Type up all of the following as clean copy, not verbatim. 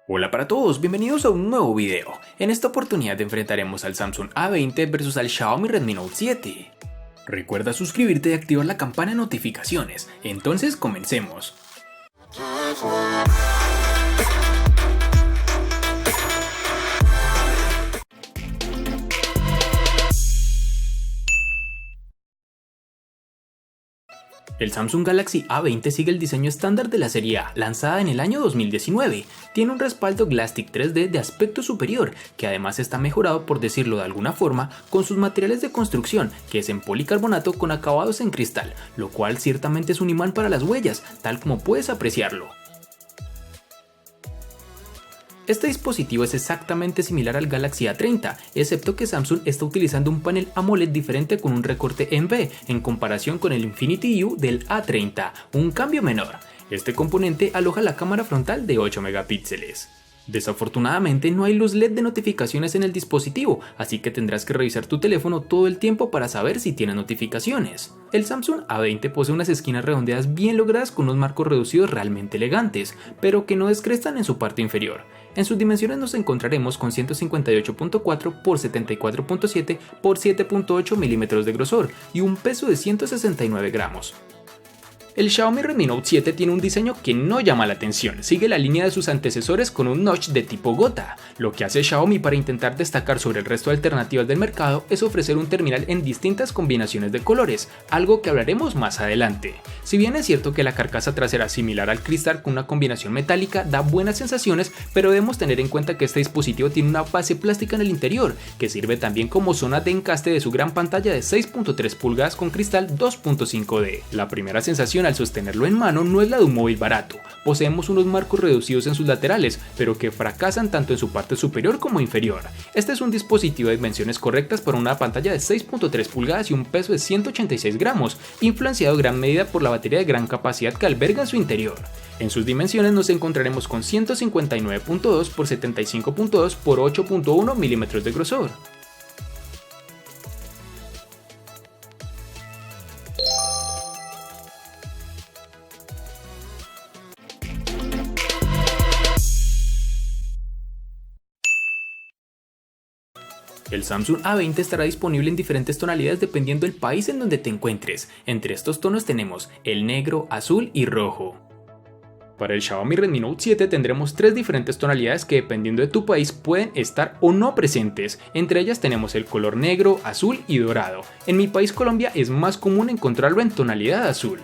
Hola para todos, bienvenidos a un nuevo video. En esta oportunidad enfrentaremos al Samsung A20 versus al Xiaomi Redmi Note 7. Recuerda suscribirte y activar la campana de notificaciones, entonces comencemos. El Samsung Galaxy A20 sigue el diseño estándar de la serie A, lanzada en el año 2019. Tiene un respaldo Glastick 3D de aspecto superior, que además está mejorado, por decirlo de alguna forma, con sus materiales de construcción, que es en policarbonato con acabados en cristal, lo cual ciertamente es un imán para las huellas, tal como puedes apreciarlo. Este dispositivo es exactamente similar al Galaxy A30, excepto que Samsung está utilizando un panel AMOLED diferente con un recorte en V, en comparación con el Infinity U del A30, un cambio menor. Este componente aloja la cámara frontal de 8 megapíxeles. Desafortunadamente no hay luz LED de notificaciones en el dispositivo, así que tendrás que revisar tu teléfono todo el tiempo para saber si tiene notificaciones. El Samsung A20 posee unas esquinas redondeadas bien logradas con unos marcos reducidos realmente elegantes, pero que no descrestan en su parte inferior. En sus dimensiones nos encontraremos con 158.4 x 74.7 x 7.8 milímetros de grosor y un peso de 169 gramos. El Xiaomi Redmi Note 7 tiene un diseño que no llama la atención, sigue la línea de sus antecesores con un notch de tipo gota. Lo que hace Xiaomi para intentar destacar sobre el resto de alternativas del mercado es ofrecer un terminal en distintas combinaciones de colores, algo que hablaremos más adelante. Si bien es cierto que la carcasa trasera similar al cristal con una combinación metálica da buenas sensaciones, pero debemos tener en cuenta que este dispositivo tiene una base plástica en el interior, que sirve también como zona de encaste de su gran pantalla de 6.3 pulgadas con cristal 2.5D. La primera sensación al sostenerlo en mano no es la de un móvil barato. Poseemos unos marcos reducidos en sus laterales, pero que fracasan tanto en su parte superior como inferior. Este es un dispositivo de dimensiones correctas para una pantalla de 6.3 pulgadas y un peso de 186 gramos, influenciado en gran medida por la batería de gran capacidad que alberga en su interior. En sus dimensiones nos encontraremos con 159.2 x 75.2 x 8.1 milímetros de grosor. El Samsung A20 estará disponible en diferentes tonalidades dependiendo del país en donde te encuentres. Entre estos tonos tenemos el negro, azul y rojo. Para el Xiaomi Redmi Note 7 tendremos tres diferentes tonalidades que, dependiendo de tu país, pueden estar o no presentes. Entre ellas tenemos el color negro, azul y dorado. En mi país, Colombia, es más común encontrarlo en tonalidad azul.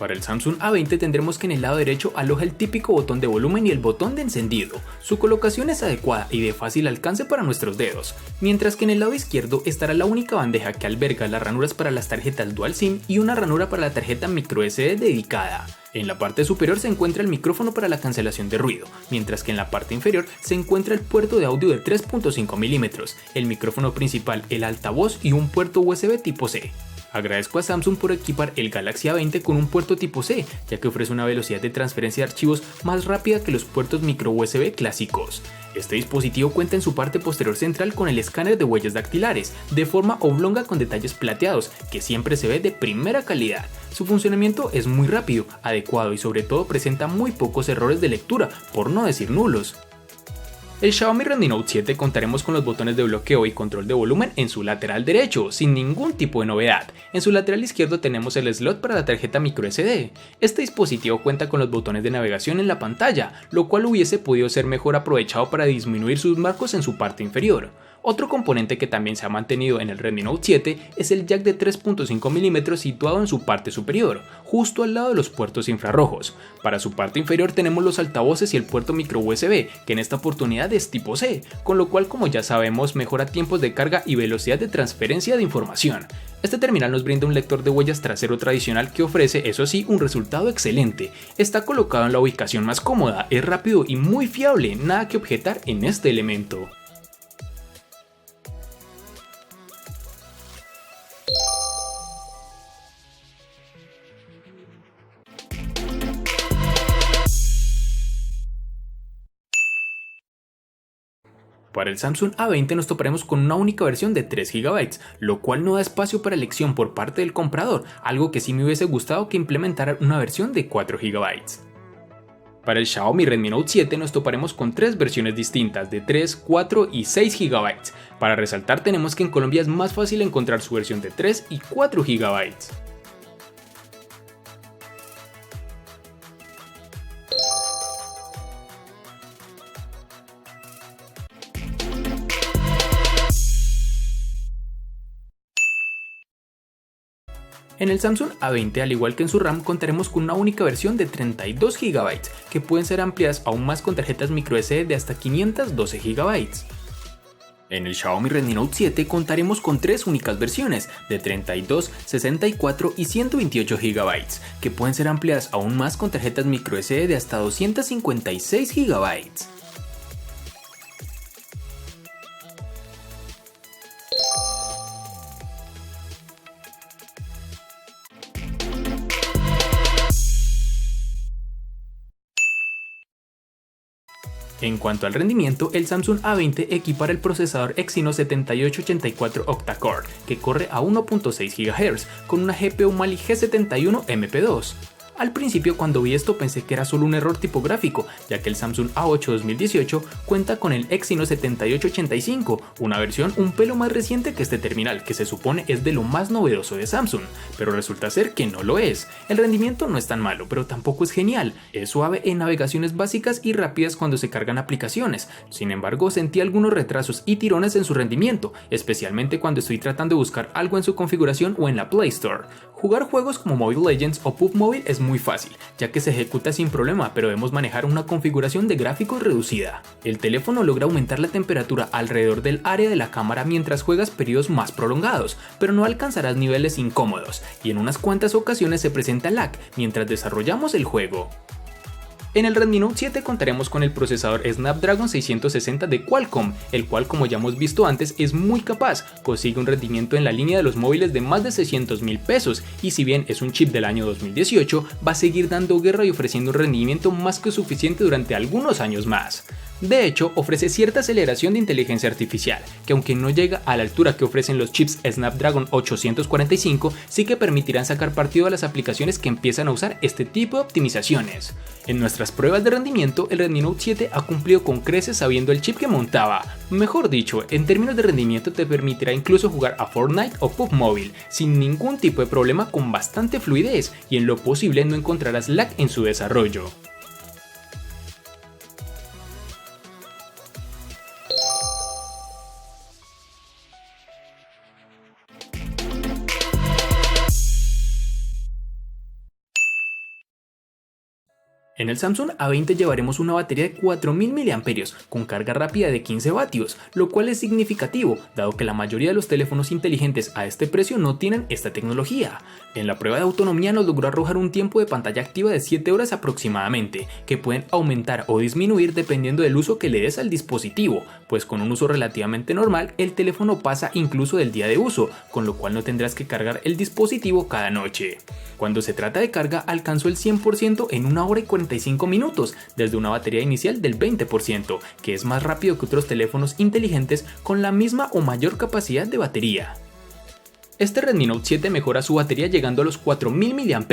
Para el Samsung A20 tendremos que en el lado derecho aloja el típico botón de volumen y el botón de encendido. Su colocación es adecuada y de fácil alcance para nuestros dedos, mientras que en el lado izquierdo estará la única bandeja que alberga las ranuras para las tarjetas Dual SIM y una ranura para la tarjeta microSD dedicada. En la parte superior se encuentra el micrófono para la cancelación de ruido, mientras que en la parte inferior se encuentra el puerto de audio de 3.5 milímetros, el micrófono principal, el altavoz y un puerto USB tipo C. Agradezco a Samsung por equipar el Galaxy A20 con un puerto tipo C, ya que ofrece una velocidad de transferencia de archivos más rápida que los puertos micro USB clásicos. Este dispositivo cuenta en su parte posterior central con el escáner de huellas dactilares, de forma oblonga con detalles plateados, que siempre se ve de primera calidad. Su funcionamiento es muy rápido, adecuado y sobre todo presenta muy pocos errores de lectura, por no decir nulos. El Xiaomi Redmi Note 7 contaremos con los botones de bloqueo y control de volumen en su lateral derecho, sin ningún tipo de novedad. En su lateral izquierdo tenemos el slot para la tarjeta microSD. Este dispositivo cuenta con los botones de navegación en la pantalla, lo cual hubiese podido ser mejor aprovechado para disminuir sus marcos en su parte inferior. Otro componente que también se ha mantenido en el Redmi Note 7 es el jack de 3.5 mm situado en su parte superior, justo al lado de los puertos infrarrojos. Para su parte inferior tenemos los altavoces y el puerto micro USB, que en esta oportunidad es tipo C, con lo cual, como ya sabemos, mejora tiempos de carga y velocidad de transferencia de información. Este terminal nos brinda un lector de huellas trasero tradicional que ofrece, eso sí, un resultado excelente. Está colocado en la ubicación más cómoda, es rápido y muy fiable, nada que objetar en este elemento. Para el Samsung A20 nos toparemos con una única versión de 3 GB, lo cual no da espacio para elección por parte del comprador, algo que sí me hubiese gustado que implementaran una versión de 4 GB. Para el Xiaomi Redmi Note 7 nos toparemos con 3 versiones distintas de 3, 4 y 6 GB. Para resaltar tenemos que en Colombia es más fácil encontrar su versión de 3 y 4 GB. En el Samsung A20, al igual que en su RAM, contaremos con una única versión de 32 GB, que pueden ser ampliadas aún más con tarjetas microSD de hasta 512 GB. En el Xiaomi Redmi Note 7 contaremos con 3 únicas versiones de 32, 64 y 128 GB, que pueden ser ampliadas aún más con tarjetas microSD de hasta 256 GB. En cuanto al rendimiento, el Samsung A20 equipara el procesador Exynos 7884 octa-core, que corre a 1.6 GHz, con una GPU Mali G71 MP2. Al principio cuando vi esto pensé que era solo un error tipográfico, ya que el Samsung A8 2018 cuenta con el Exynos 7885, una versión un pelo más reciente que este terminal, que se supone es de lo más novedoso de Samsung, pero resulta ser que no lo es. El rendimiento no es tan malo, pero tampoco es genial, es suave en navegaciones básicas y rápidas cuando se cargan aplicaciones. Sin embargo, sentí algunos retrasos y tirones en su rendimiento, especialmente cuando estoy tratando de buscar algo en su configuración o en la Play Store. Jugar juegos como Mobile Legends o PUBG Mobile es muy fácil, ya que se ejecuta sin problema, pero debemos manejar una configuración de gráficos reducida. El teléfono logra aumentar la temperatura alrededor del área de la cámara mientras juegas periodos más prolongados, pero no alcanzarás niveles incómodos, y en unas cuantas ocasiones se presenta lag mientras desarrollamos el juego. En el Redmi Note 7 contaremos con el procesador Snapdragon 660 de Qualcomm, el cual, como ya hemos visto antes, es muy capaz, consigue un rendimiento en la línea de los móviles de más de 600.000 pesos, y si bien es un chip del año 2018, va a seguir dando guerra y ofreciendo un rendimiento más que suficiente durante algunos años más. De hecho, ofrece cierta aceleración de inteligencia artificial, que aunque no llega a la altura que ofrecen los chips Snapdragon 845, sí que permitirán sacar partido a las aplicaciones que empiezan a usar este tipo de optimizaciones. En nuestras pruebas de rendimiento, el Redmi Note 7 ha cumplido con creces sabiendo el chip que montaba. Mejor dicho, en términos de rendimiento te permitirá incluso jugar a Fortnite o PUBG Mobile sin ningún tipo de problema, con bastante fluidez, y en lo posible no encontrarás lag en su desarrollo. En el Samsung A20 llevaremos una batería de 4000 mAh con carga rápida de 15 vatios, lo cual es significativo, dado que la mayoría de los teléfonos inteligentes a este precio no tienen esta tecnología. En la prueba de autonomía nos logró arrojar un tiempo de pantalla activa de 7 horas aproximadamente, que pueden aumentar o disminuir dependiendo del uso que le des al dispositivo, pues con un uso relativamente normal el teléfono pasa incluso del día de uso, con lo cual no tendrás que cargar el dispositivo cada noche. Cuando se trata de carga, alcanzó el 100% en 1 hora y 45 minutos, desde una batería inicial del 20%, que es más rápido que otros teléfonos inteligentes con la misma o mayor capacidad de batería. Este Redmi Note 7 mejora su batería llegando a los 4000 mAh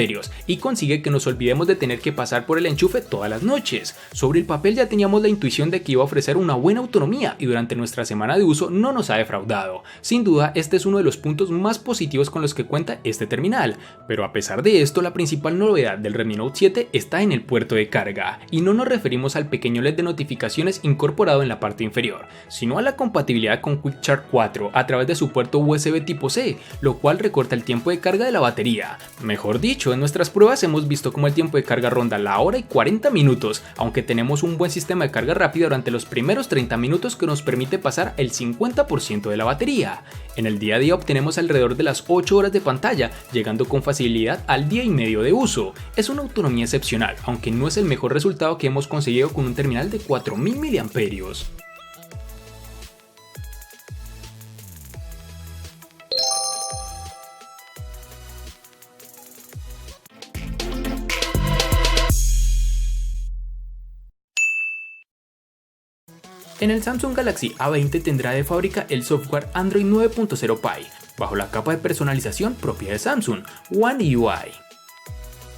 y consigue que nos olvidemos de tener que pasar por el enchufe todas las noches. Sobre el papel ya teníamos la intuición de que iba a ofrecer una buena autonomía y durante nuestra semana de uso no nos ha defraudado. Sin duda, este es uno de los puntos más positivos con los que cuenta este terminal, pero a pesar de esto, la principal novedad del Redmi Note 7 está en el puerto de carga, y no nos referimos al pequeño LED de notificaciones incorporado en la parte inferior, sino a la compatibilidad con Quick Charge 4 a través de su puerto USB tipo C, lo cual recorta el tiempo de carga de la batería. Mejor dicho, en nuestras pruebas hemos visto cómo el tiempo de carga ronda la hora y 40 minutos, aunque tenemos un buen sistema de carga rápida durante los primeros 30 minutos que nos permite pasar el 50% de la batería. En el día a día obtenemos alrededor de las 8 horas de pantalla, llegando con facilidad al día y medio de uso. Es una autonomía excepcional, aunque no es el mejor resultado que hemos conseguido con un terminal de 4000 mAh. En el Samsung Galaxy A20 tendrá de fábrica el software Android 9.0 Pie, bajo la capa de personalización propia de Samsung, One UI.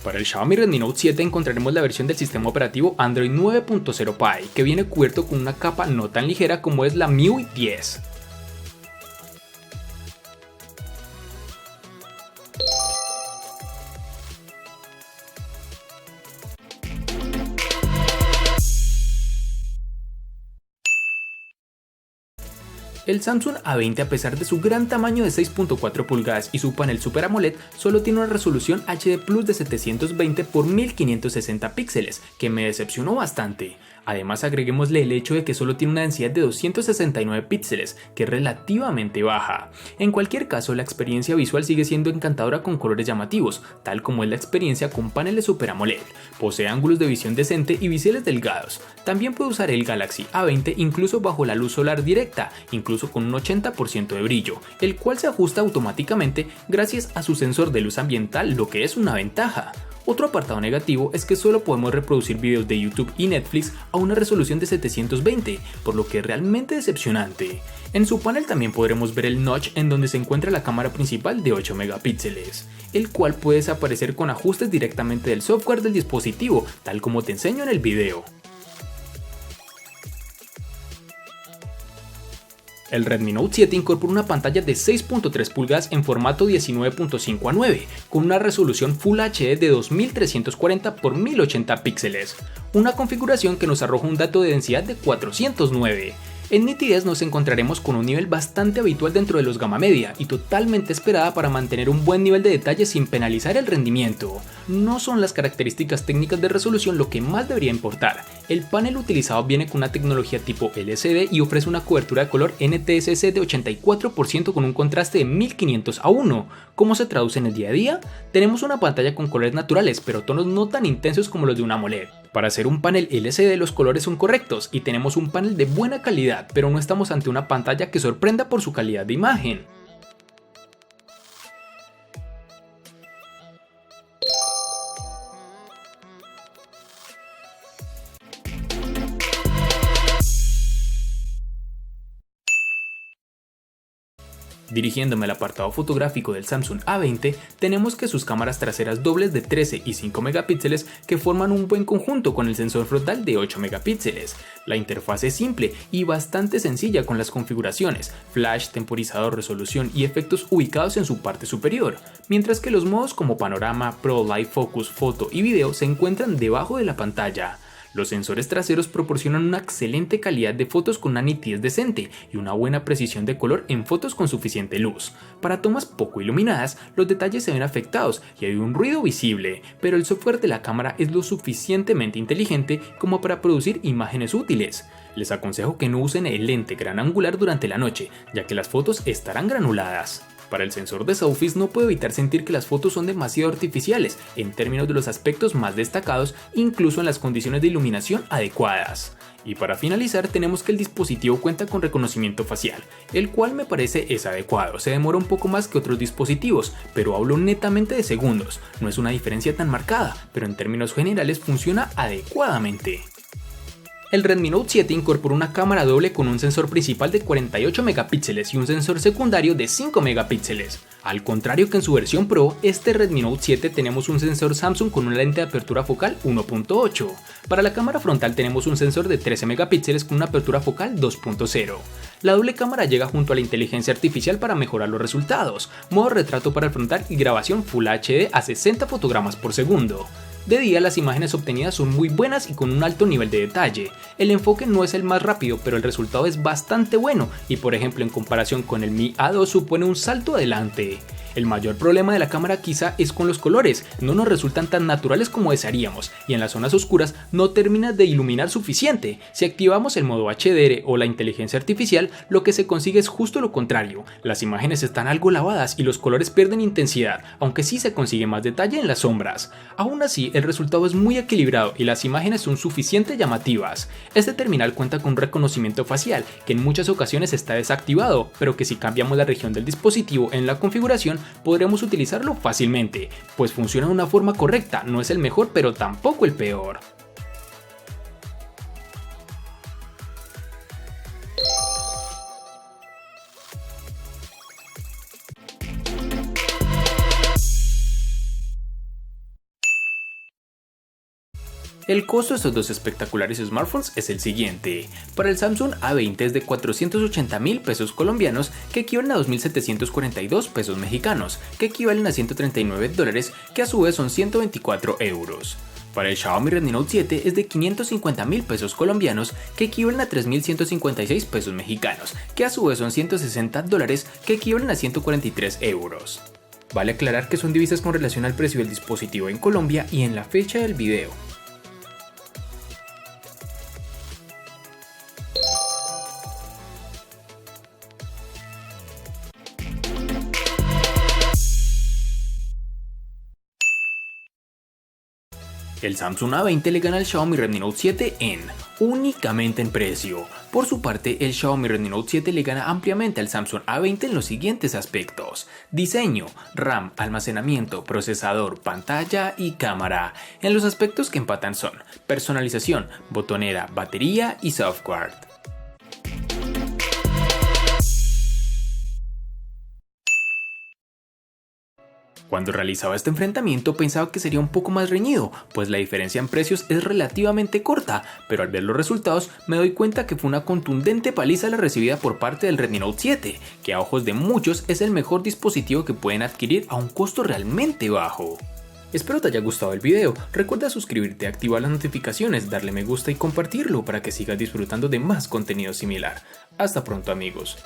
Para el Xiaomi Redmi Note 7 encontraremos la versión del sistema operativo Android 9.0 Pie, que viene cubierto con una capa no tan ligera como es la MIUI 10. El Samsung A20, a pesar de su gran tamaño de 6.4 pulgadas y su panel Super AMOLED, solo tiene una resolución HD Plus de 720 x 1560 píxeles, que me decepcionó bastante. Además, agreguémosle el hecho de que solo tiene una densidad de 269 píxeles, que es relativamente baja. En cualquier caso, la experiencia visual sigue siendo encantadora con colores llamativos, tal como es la experiencia con paneles Super AMOLED. Posee ángulos de visión decente y biseles delgados. También puede usar el Galaxy A20 incluso bajo la luz solar directa, incluso con un 80% de brillo, el cual se ajusta automáticamente gracias a su sensor de luz ambiental, lo que es una ventaja. Otro apartado negativo es que solo podemos reproducir videos de YouTube y Netflix a una resolución de 720, por lo que es realmente decepcionante. En su panel también podremos ver el notch en donde se encuentra la cámara principal de 8 megapíxeles, el cual puede desaparecer con ajustes directamente del software del dispositivo, tal como te enseño en el video. El Redmi Note 7 incorpora una pantalla de 6.3 pulgadas en formato 19.5:9, con una resolución Full HD de 2340 x 1080 píxeles, una configuración que nos arroja un dato de densidad de 409. En nitidez nos encontraremos con un nivel bastante habitual dentro de los gama media y totalmente esperada para mantener un buen nivel de detalle sin penalizar el rendimiento. No son las características técnicas de resolución lo que más debería importar. El panel utilizado viene con una tecnología tipo LCD y ofrece una cobertura de color NTSC de 84% con un contraste de 1500:1. ¿Cómo se traduce en el día a día? Tenemos una pantalla con colores naturales, pero tonos no tan intensos como los de un AMOLED. Para hacer un panel LCD los colores son correctos y tenemos un panel de buena calidad, pero no estamos ante una pantalla que sorprenda por su calidad de imagen. Dirigiéndome al apartado fotográfico del Samsung A20, tenemos que sus cámaras traseras dobles de 13 y 5 megapíxeles que forman un buen conjunto con el sensor frontal de 8 megapíxeles. La interfaz es simple y bastante sencilla con las configuraciones, flash, temporizador, resolución y efectos ubicados en su parte superior, mientras que los modos como panorama, Pro, Live Focus, foto y video se encuentran debajo de la pantalla. Los sensores traseros proporcionan una excelente calidad de fotos con una nitidez decente y una buena precisión de color en fotos con suficiente luz. Para tomas poco iluminadas, los detalles se ven afectados y hay un ruido visible, pero el software de la cámara es lo suficientemente inteligente como para producir imágenes útiles. Les aconsejo que no usen el lente gran angular durante la noche, ya que las fotos estarán granuladas. Para el sensor de selfies no puedo evitar sentir que las fotos son demasiado artificiales en términos de los aspectos más destacados, incluso en las condiciones de iluminación adecuadas. Y para finalizar tenemos que el dispositivo cuenta con reconocimiento facial, el cual me parece es adecuado, se demora un poco más que otros dispositivos, pero hablo netamente de segundos, no es una diferencia tan marcada, pero en términos generales funciona adecuadamente. El Redmi Note 7 incorpora una cámara doble con un sensor principal de 48 megapíxeles y un sensor secundario de 5 megapíxeles. Al contrario que en su versión Pro, este Redmi Note 7 tenemos un sensor Samsung con una lente de apertura focal 1.8. Para la cámara frontal tenemos un sensor de 13 megapíxeles con una apertura focal 2.0. La doble cámara llega junto a la inteligencia artificial para mejorar los resultados, modo retrato para el frontal y grabación Full HD a 60 fotogramas por segundo. De día las imágenes obtenidas son muy buenas y con un alto nivel de detalle. El enfoque no es el más rápido, pero el resultado es bastante bueno y por ejemplo en comparación con el Mi A2 supone un salto adelante. El mayor problema de la cámara quizá es con los colores, no nos resultan tan naturales como desearíamos y en las zonas oscuras no termina de iluminar suficiente. Si activamos el modo HDR o la inteligencia artificial, lo que se consigue es justo lo contrario, las imágenes están algo lavadas y los colores pierden intensidad, aunque sí se consigue más detalle en las sombras. Aún así, el resultado es muy equilibrado y las imágenes son suficientemente llamativas. Este terminal cuenta con reconocimiento facial, que en muchas ocasiones está desactivado, pero que si cambiamos la región del dispositivo en la configuración, podremos utilizarlo fácilmente, pues funciona de una forma correcta, no es el mejor pero tampoco el peor. El costo de estos dos espectaculares smartphones es el siguiente. Para el Samsung A20 es de 480.000 pesos colombianos, que equivalen a 2.742 pesos mexicanos, que equivalen a $139, que a su vez son 124 euros. Para el Xiaomi Redmi Note 7 es de 550.000 pesos colombianos, que equivalen a 3.156 pesos mexicanos, que a su vez son $160, que equivalen a 143 euros. Vale aclarar que son divisas con relación al precio del dispositivo en Colombia y en la fecha del video. El Samsung A20 le gana al Xiaomi Redmi Note 7 únicamente en precio. Por su parte, el Xiaomi Redmi Note 7 le gana ampliamente al Samsung A20 en los siguientes aspectos: diseño, RAM, almacenamiento, procesador, pantalla y cámara. En los aspectos que empatan son personalización, botonera, batería y software. Cuando realizaba este enfrentamiento pensaba que sería un poco más reñido, pues la diferencia en precios es relativamente corta, pero al ver los resultados me doy cuenta que fue una contundente paliza la recibida por parte del Redmi Note 7, que a ojos de muchos es el mejor dispositivo que pueden adquirir a un costo realmente bajo. Espero te haya gustado el video, recuerda suscribirte, activar las notificaciones, darle me gusta y compartirlo para que sigas disfrutando de más contenido similar. Hasta pronto amigos.